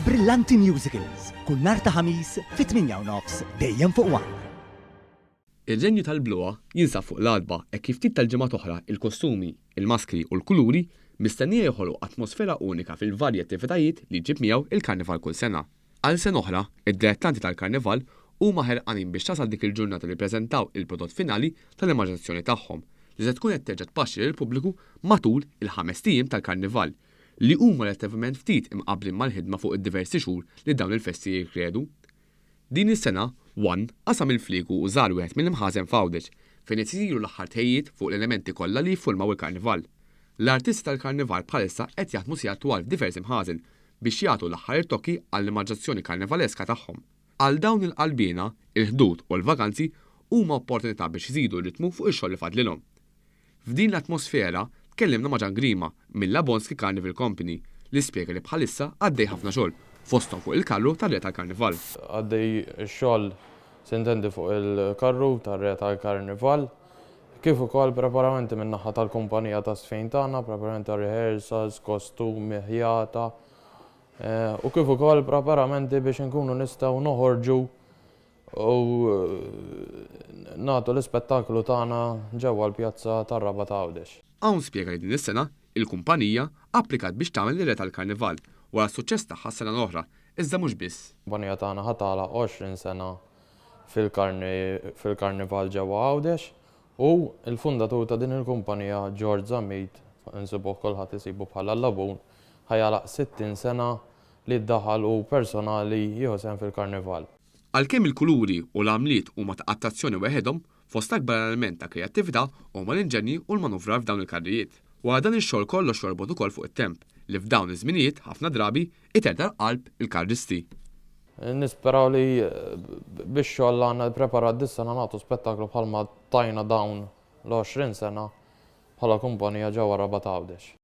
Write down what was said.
Brillanti Musicals, kull nhar ta' ħamis fit-8:09 dejjem fuq One. Il-ġenju tal-bluwa jinsab fuq l-alba e kif ftit tal-ġimgħat oħra il-kostumi, il-maskri u l-kuluri mistennija joħolqu atmosfera unika fil-varji attivitajiet li jġib miegħu il-karnival kull sena. Għal sen oħra, id-dilettanti tal-karnival huma ħerqanin biex tasal dik il-ġurnata li ppreżentaw il-prodott finali tal-immaġinazzjoni tagħhom li se tkun qed terġa' tpaxxi lill-pubbliku matul il-5 tiem tal-karnival li huma relativament ftit imqabblin mal-ħidma fuq id-diversi xhur li dawn il-festi jikkredu. Din is-sena One qasam il-fliegu u żar wieħed mill-imħażen f'Għawdeġ fejn qed isiru l-aħħar tħejjiet fuq l-elementi kollha li jiffurmaw il-karnival. L-artisti tal-karnival bħalissa qed jaħdmu sigħat twal f'diversi imħażen biex jagħtu l-aħħar irtokki għall-immaġinazzjoni karnivaleska tagħhom. Għal dawn il-qalbina, il-ħdud u l-vakanzi huma opportunità biex iżidu r-ritmu fuq ix-xogħol li fadlilhom. F'din l-atmosfera tkellimna ma' Ġan Grima mill-Labonski Carnival Company li spjega li bħalissa għaddej ħafna xogħol fosthom fuq il-karru tar-re tal-karnival. Għaddej xogħol sintendi fuq il-karru tar-re tal-karnival, kif ukoll preparamenti min-naħa tal-kumpanija ta' sfejn tagħna, preparamenti ta' rehearsals, kostumi, ħjata, u kif ukoll preparamenti biex inkunu nistgħu noħorġu u nagħtu l-ispettaklu tagħna ġewwa l-pjazza tar-Raba ta' Għawdex. Hawn spjega li din is-sena il-kumpanija applikat biex tagħmel ir-re tal-karnival wara s-suċċess tagħha s-sena l-oħra, iżda mhux biss. Il-kumpanija tagħna ħatala 20 sena fil-karnival ġewwa Għawdex u l-fundatur ta' din il-kumpanija George Zammit, insibuh kulħadd isibu bħala l-labun, ħajalaq 60 sena li ddaħħal u personali jieħu sehem fil-karnival. Għalkemm il-kuluri u l-għamliet huma ta' attrazzjoni weħedhom, fost akbar element ta' kreattività huma l-inġenji u l-manuvrar f'dawn il-karrijiet. Wara dan ix-xogħol kollox jorbot ukoll fuq it-temp li f'dawn iż-żminijiet ħafna drabi iterda l-qalb il-karristi. Nisperaw li biex xogħol għandna ppreparat dis-sena nagħtu spettaklu bħalma tajna dawn l-20 sena bħala kumpanija ġewwa Raba ta' Għawdex.